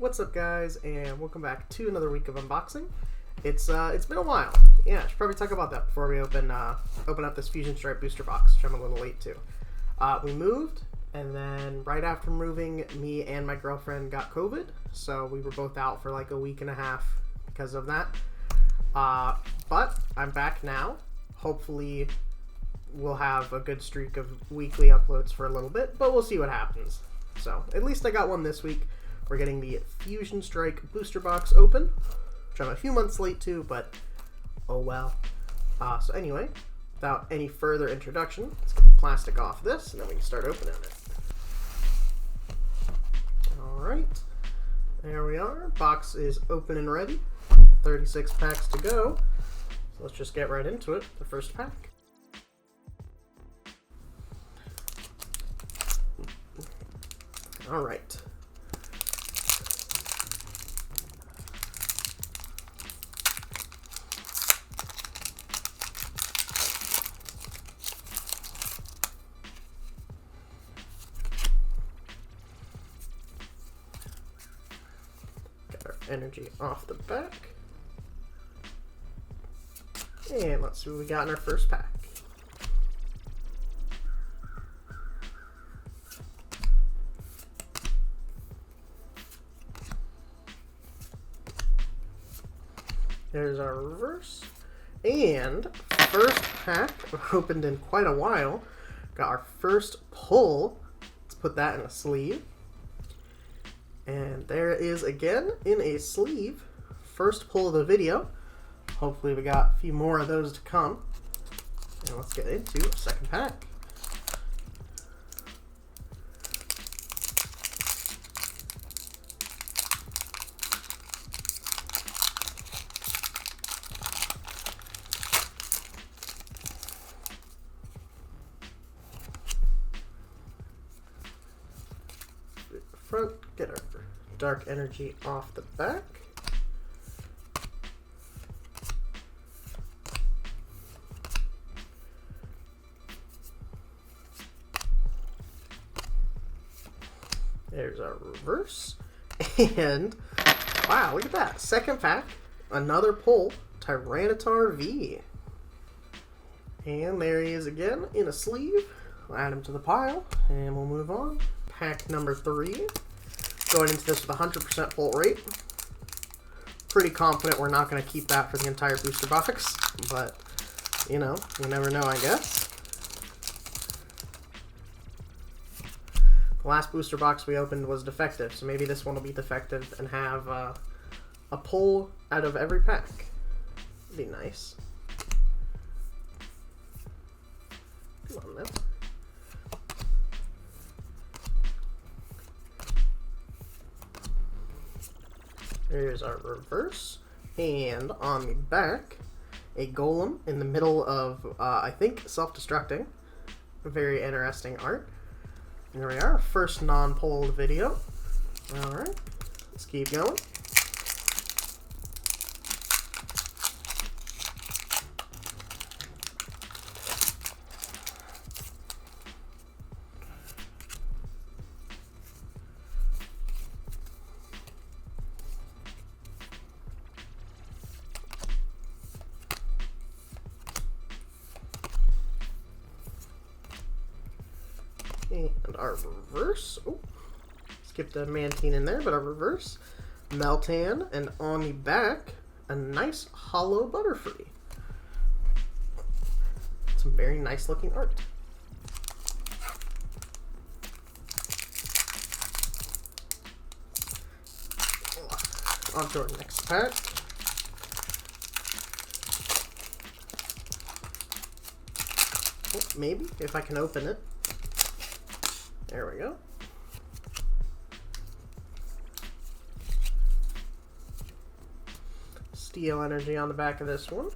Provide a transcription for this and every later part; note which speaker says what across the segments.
Speaker 1: What's up, guys, and welcome back to another week of unboxing. It's been a while. Yeah, I should probably talk about that before we open up this Fusion Stripe booster box, which I'm a little late to. We moved, and then right after moving, me and my girlfriend got COVID, so we were both out for like a week and a half because of that. But I'm back now. Hopefully, we'll have a good streak of weekly uploads for a little bit, but we'll see what happens. So at least I got one this week. We're getting the Fusion Strike booster box open, which I'm a few months late to, but oh well. So anyway, without any further introduction, let's get the plastic off this, and then we can start opening it. Alright, there we are. Box is open and ready. 36 packs to go. So let's just get right into it. The first pack. Alright. Energy off the back, and let's see what we got in our first pack. There's our reverse, and first pack opened in quite a while. Got our first pull. Let's put that in a sleeve. And there it is again in a sleeve. First pull of the video. Hopefully we got a few more of those to come. And let's get into the second pack. Front, get our dark energy off the back. There's our reverse. And wow, look at that. Second pack, another pull, Tyranitar V. And there he is again in a sleeve. We'll add him to the pile and we'll move on. Pack number 3. Going into this with 100% pull rate. Pretty confident we're not going to keep that for the entire booster box, but you know, you never know, I guess. The last booster box we opened was defective, so maybe this one will be defective and have a pull out of every pack. It'd be nice. Come on, then. There's our reverse, and on the back, a golem in the middle of, I think, self-destructing. Very interesting art. And there we are, first non-pull of the video. Alright, let's keep going. And our reverse, oh, skipped a Mantine in there, but our reverse, Meltan, and on the back, a nice hollow Butterfree. Some very nice looking art. On to our next pack. Oh, maybe, if I can open it. There we go. Steel energy on the back of this one.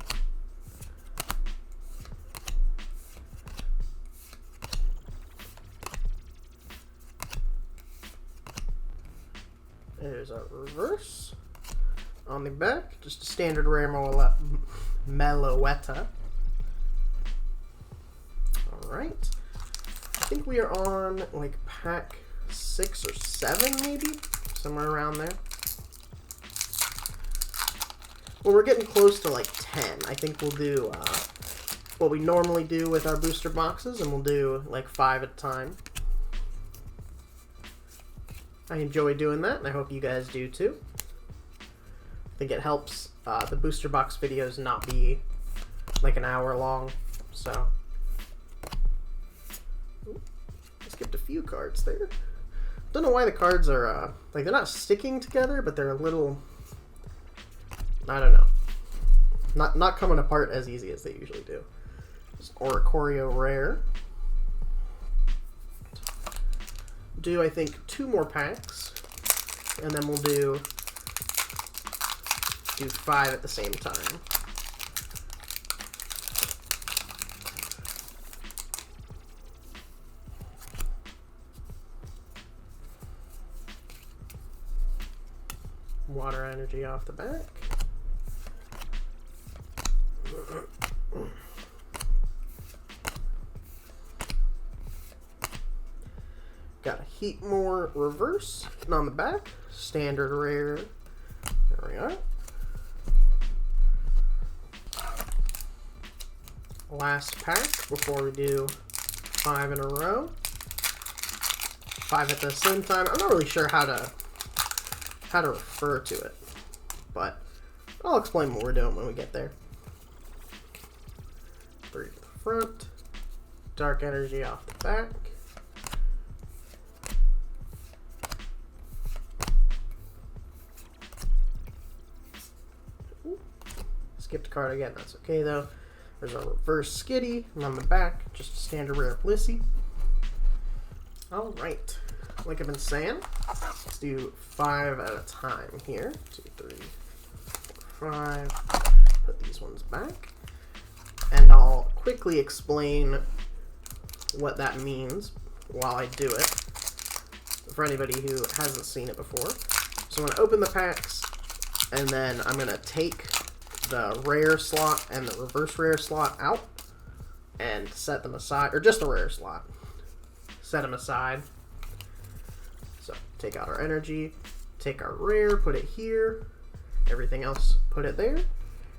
Speaker 1: There's our reverse. On the back, just a standard rare Meloetta. Alright. I think we are on like pack 6 or 7 maybe, somewhere around there. when we're getting close to like 10, I think we'll do what we normally do with our booster boxes, and we'll do like 5 at a time. I enjoy doing that, and I hope you guys do too. I think it helps the booster box videos not be like an hour long, so. I skipped a few cards there. Don't know why the cards are, like, they're not sticking together, but they're a little, I don't know. Not coming apart as easy as they usually do. Oricorio Rare. Do, I think, 2 more packs, and then we'll do 5 at the same time. Water Energy off the back. Got a Heatmor reverse on the back. Standard rare. There we are. Last pack before we do 5 in a row. 5 at the same time. I'm not really sure how to refer to it, but I'll explain what we're doing when we get there. 3 to the front. Dark Energy off the back. Skipped a card again, that's okay though. There's a reverse Skitty, and on the back, just a standard rare Blissey. Alright, like I've been saying, let's do 5 at a time here. 2, 3, 4, 5. Put these ones back. And I'll quickly explain what that means while I do it, for anybody who hasn't seen it before. So I'm going to open the packs, and then I'm going to take the rare slot and the reverse rare slot out and set them aside, or just the rare slot. Set them aside. So take out our energy, take our rare, put it here, everything else, put it there.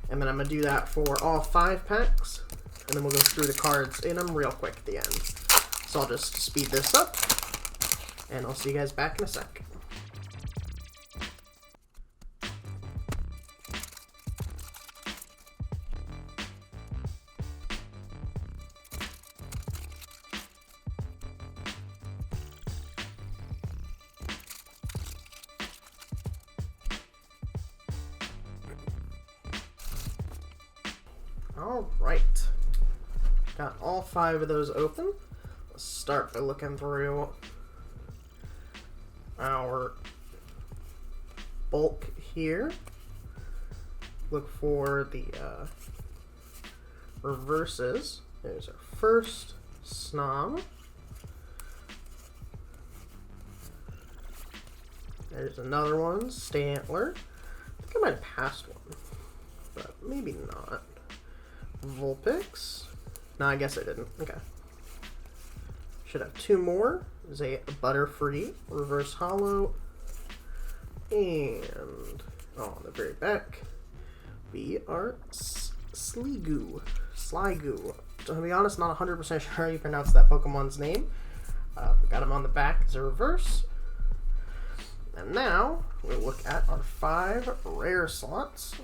Speaker 1: And then I'm going to do that for all 5 packs, and then we'll go through the cards in them real quick at the end. So I'll just speed this up, and I'll see you guys back in a sec. Alright, got all 5 of those open. Let's start by looking through our bulk here. Look for the reverses. There's our first Snob. There's another one, Stantler. I think I might have passed one, but maybe not. Vulpix. No, I guess I didn't. Okay. Should have 2 more. There's a Butterfree reverse holo. And on the very back, we are Sliggoo. To be honest, not 100% sure how you pronounce that Pokemon's name. Got him on the back as a reverse. And now we'll look at our 5 rare slots.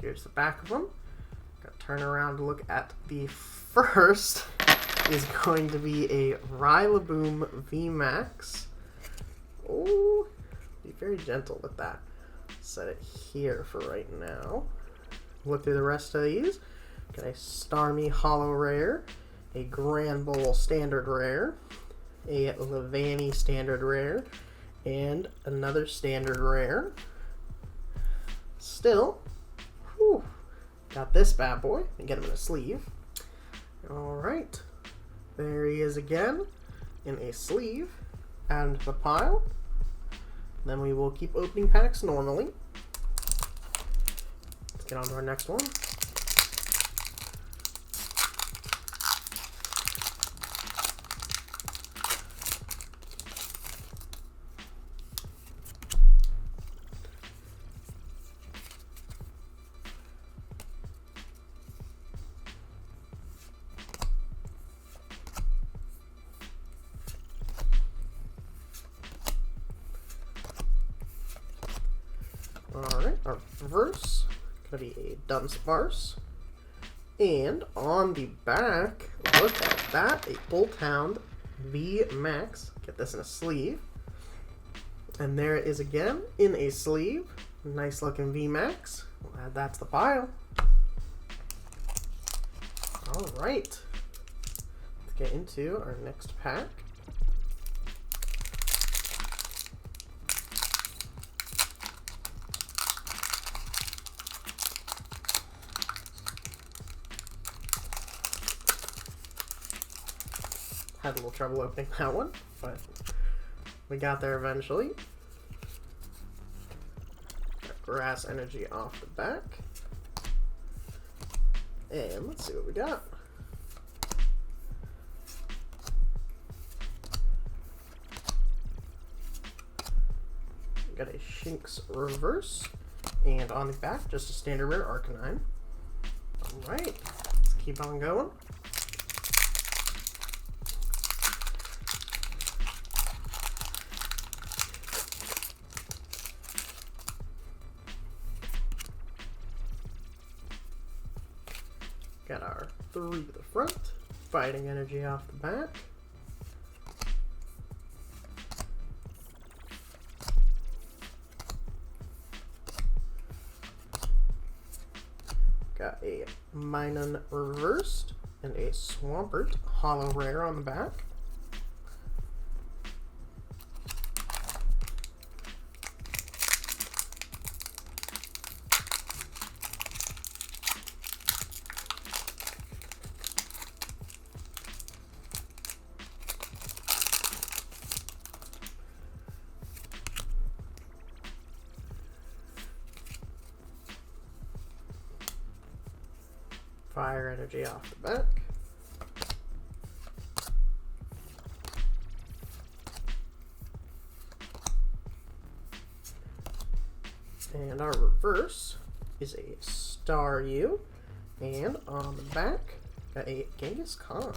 Speaker 1: Here's the back of them. Got to turn around to look at the first. Is going to be a Rillaboom VMAX. Oh, be very gentle with that. Set it here for right now. Look through the rest of these. Got a Starmie Holo Rare, a Granbull Standard Rare, a Levani Standard Rare, and another Standard Rare. Still, whew, got this bad boy, and get him in a sleeve. Alright, there he is again, in a sleeve, and the pile. Then we will keep opening packs normally. Let's get on to our next one. Our reverse, gonna be a Dunsparce. And on the back, look at that, a Bolthound V Max. Get this in a sleeve. And there it is again in a sleeve. Nice looking V Max. We'll add that to the pile. Alright. Let's get into our next pack. Had a little trouble opening that one, but we got there eventually. Got Grass Energy off the back. And let's see what we got. We got a Shinx reverse. And on the back, just a standard rare Arcanine. Alright, let's keep on going. Got our 3 to the front, Fighting Energy off the back. Got a Minun reversed and a Swampert holo rare on the back. Fire Energy off the back. And our reverse is a Staryu. And on the back, got a Kangaskhan.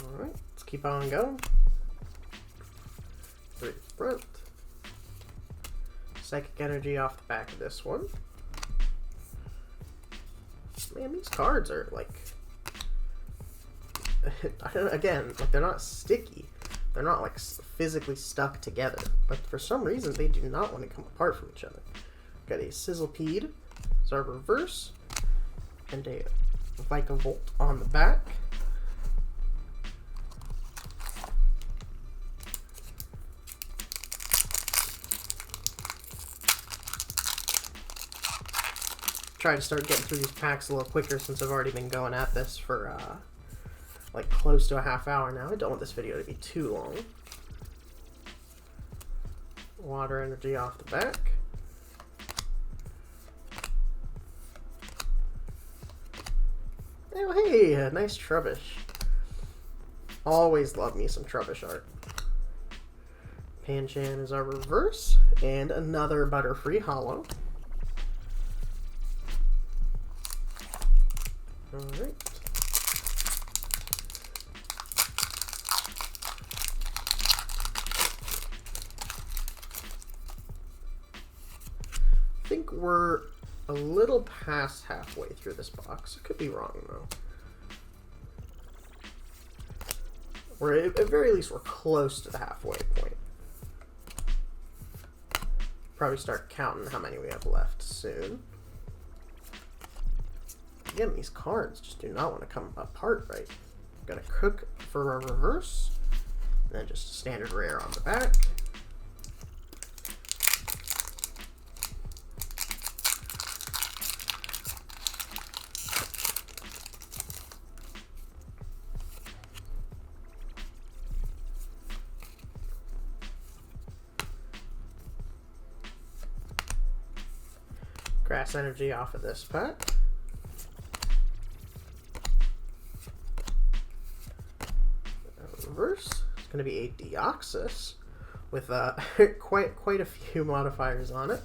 Speaker 1: Alright, let's keep on going. 3 front. Psychic Energy off the back of this one. Man, these cards are like, again, like they're not sticky. They're not like physically stuck together, but for some reason they do not want to come apart from each other. Got a Sizzlipede, it's our reverse, and a Vikavolt on the back. Try to start getting through these packs a little quicker since I've already been going at this for like close to a half hour now. I don't want this video to be too long. Water Energy off the back. Oh hey, a nice Trubbish. Always love me some Trubbish art. Pancham is our reverse, and another Butterfree holo. Alright. I think we're a little past halfway through this box. I could be wrong though. We're at the very least we're close to the halfway point. Probably start counting how many we have left soon. Again, these cards just do not want to come apart right. Got a Cook for a reverse, and then just a standard rare on the back. Grass Energy off of this pack. Reverse. It's going to be a Deoxys with quite a few modifiers on it.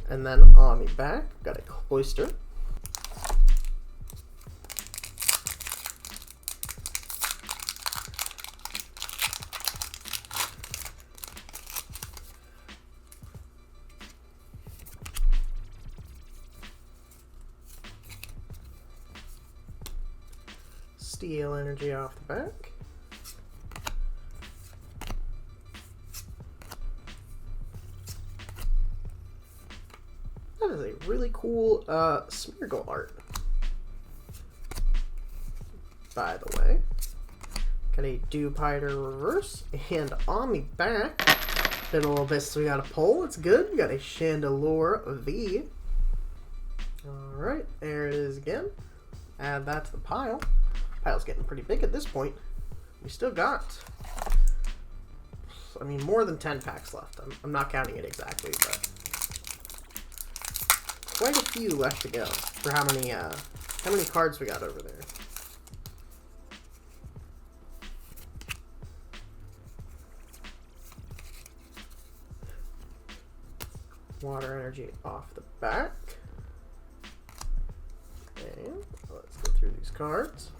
Speaker 1: And then on the back, got a Cloyster. Steel Energy off the back. That is a really cool Smeargle art, by the way. Got a Dewpider reverse, and on the back, been a little bit, so we got a pull. It's good. We got a Chandelure V. Alright, there it is again. Add that to the pile. Pile's getting pretty big at this point. We still got, I mean, more than 10 packs left. I'm not counting it exactly, but quite a few left to go for how many cards we got over there. Water Energy off the back. And let's go through these cards.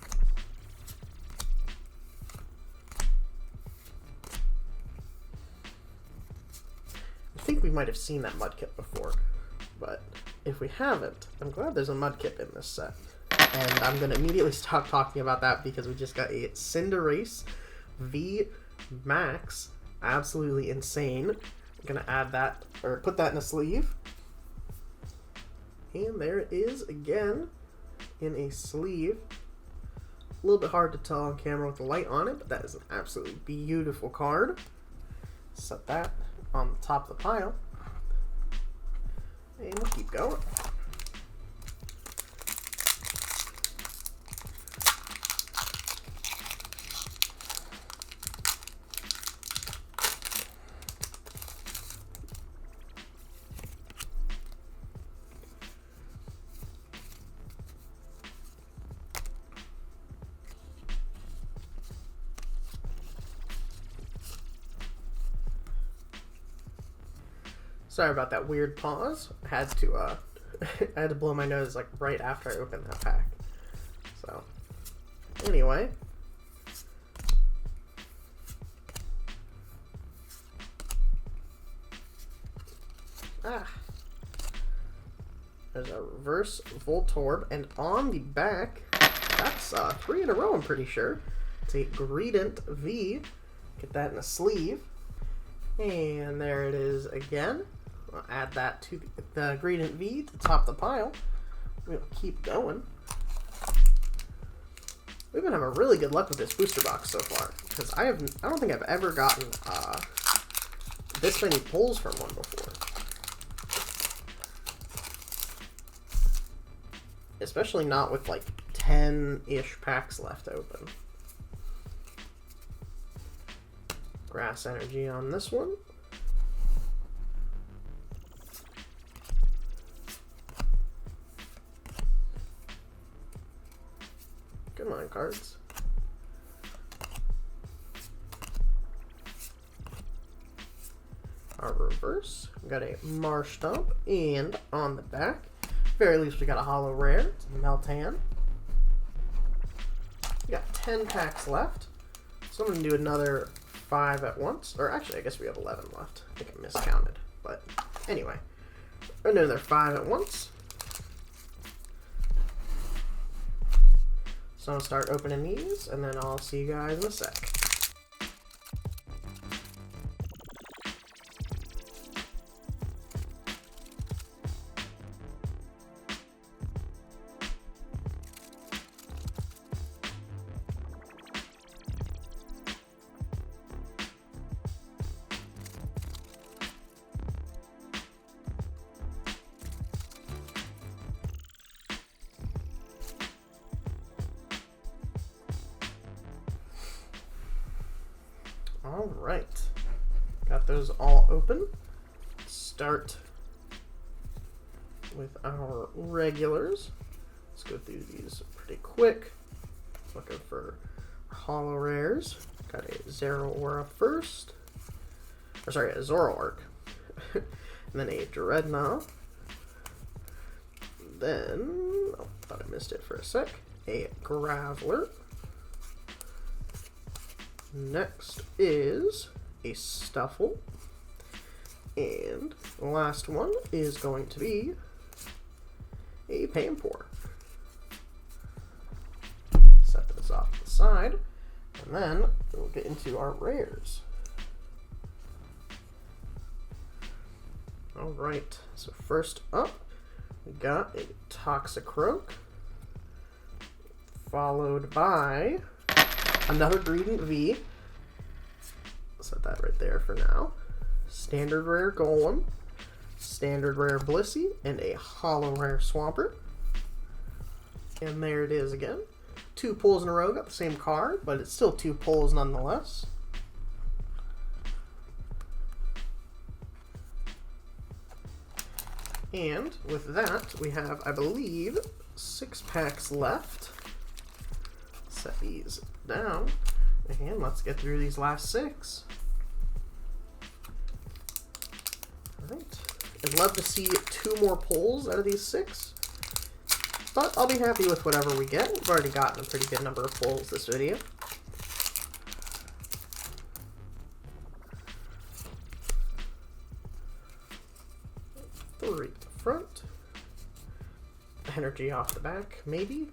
Speaker 1: I think we might have seen that Mudkip before, but if we haven't, I'm glad there's a Mudkip in this set. And I'm going to immediately stop talking about that because we just got a Cinderace V Max. Absolutely insane. I'm going to add that, or put that in a sleeve. And there it is again in a sleeve. A little bit hard to tell on camera with the light on it, but that is an absolutely beautiful card. Set that on the top of the pile. And we'll keep going. Sorry about that weird pause. I had to I had to blow my nose like right after I opened that pack. So anyway. There's a reverse Voltorb, and on the back, that's 3 in a row, I'm pretty sure. It's a Greedent V. Get that in a sleeve. And there it is again. I'll add that to the Greedent V to top the pile. We'll keep going. We've been having really good luck with this booster box so far, because I don't think I've ever gotten this many pulls from one before. Especially not with like 10-ish packs left open. Grass Energy on this one. Come on, cards. Our reverse. We got a Marshtomp, and on the back, very least we got a holo rare. It's a Meltan. We got 10 packs left, so I'm gonna do another 5 at once. Or actually, I guess we have 11 left. I think I miscounted, but anyway, another 5 at once. So I'll start opening these, and then I'll see you guys in a sec. Alright, got those all open. Start with our regulars. Let's go through these pretty quick. Looking for holo rares. Got a Zeraora first. Or sorry, a Zoroark. And then a Dreadnought. Then, oh, thought I missed it for a sec. A Graveler. Next is a Stuffle. And the last one is going to be a Pampor. Set those those off to the side. And then we'll get into our rares. Alright, so first up, we got a Toxicroak, followed by another Greedent V. Set that right there for now. Standard rare Golem, standard rare Blissey, and a holo rare Swampert. And there it is again. 2 pulls in a row, got the same card, but it's still 2 pulls nonetheless. And with that, we have, I believe, 6 packs left. Set these down, and let's get through these last 6. Alright. I'd love to see 2 more pulls out of these 6, but I'll be happy with whatever we get. We've already gotten a pretty good number of pulls this video. Three to the front. Energy off the back, maybe.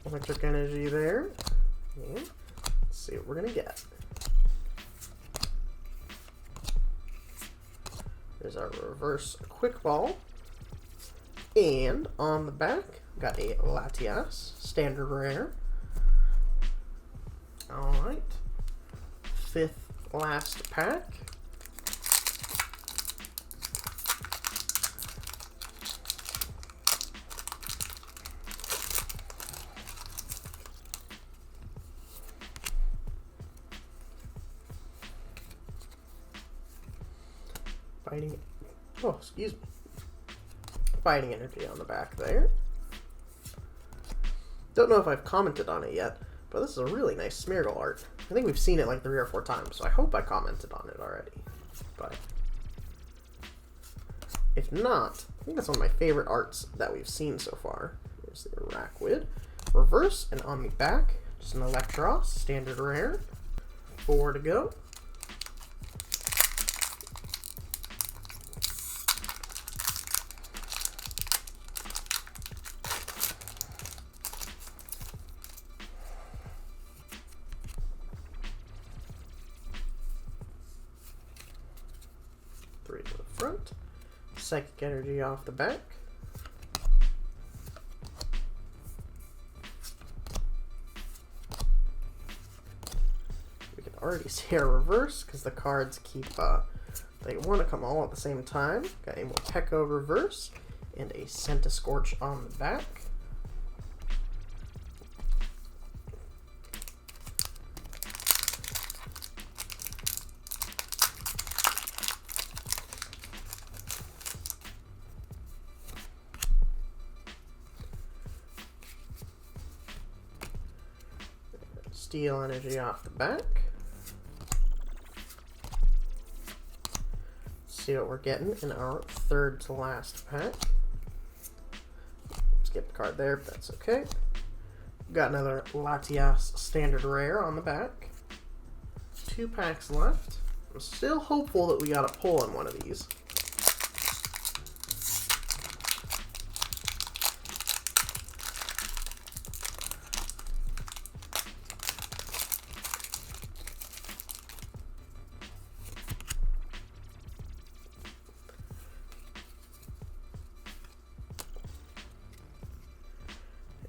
Speaker 1: Electric energy there. And let's see what we're gonna get. There's our reverse quick ball. And on the back, got a Latias, standard rare. Alright. 5th last pack. Fighting, oh, excuse me. Fighting energy on the back there. Don't know if I've commented on it yet, but this is a really nice Smeargle art. I think we've seen it like 3 or 4 times, so I hope I commented on it already. But if not, I think that's one of my favorite arts that we've seen so far. Here's the Araquid. Reverse, and on the back, just an Electros, standard rare. 4 to go. To the front, psychic energy off the back. We can already see our reverse because the cards keep, they want to come all at the same time. Got a Morpeko reverse and a Centiskorch on the back. Steel energy off the back. See what we're getting in our 3rd to last pack. Skip the card there, but that's okay. Got another Latias standard rare on the back. 2 packs left. I'm still hopeful that we got a pull in one of these.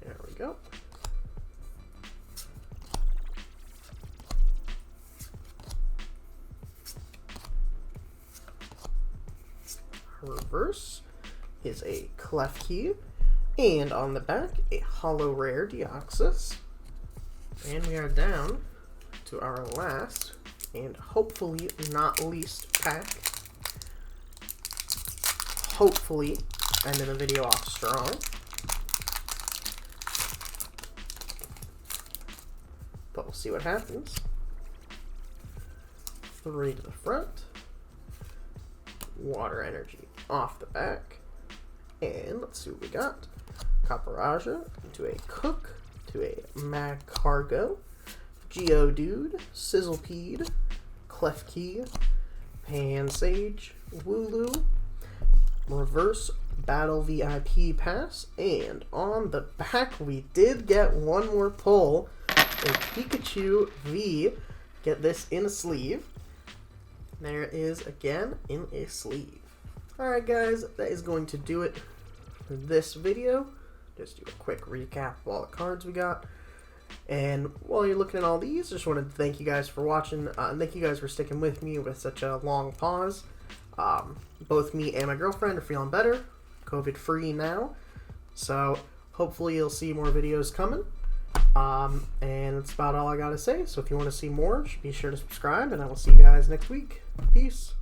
Speaker 1: There we go. Reverse is a Klefki, and on the back, a holo rare Deoxys. And we are down to our last, and hopefully not least pack. Hopefully, ending the video off strong. But we'll see what happens. 3 to the front. Water energy off the back. And let's see what we got. Caparajah to a Cook, to a Magcargo, Geodude, Sizzlepede, Klefki, Pansage, Wooloo, Reverse Battle VIP pass, and on the back we did get one more pull, a Pikachu V. Get this in a sleeve. There it is again in a sleeve. Alright guys, that is going to do it for this video. Just do a quick recap of all the cards we got. And while you're looking at all these, just wanted to thank you guys for watching. Thank you guys for sticking with me with such a long pause. Both me and my girlfriend are feeling better, COVID free now, so hopefully you'll see more videos coming. And that's about all I gotta say. So if you want to see more, be sure to subscribe, and I will see you guys next week. Peace.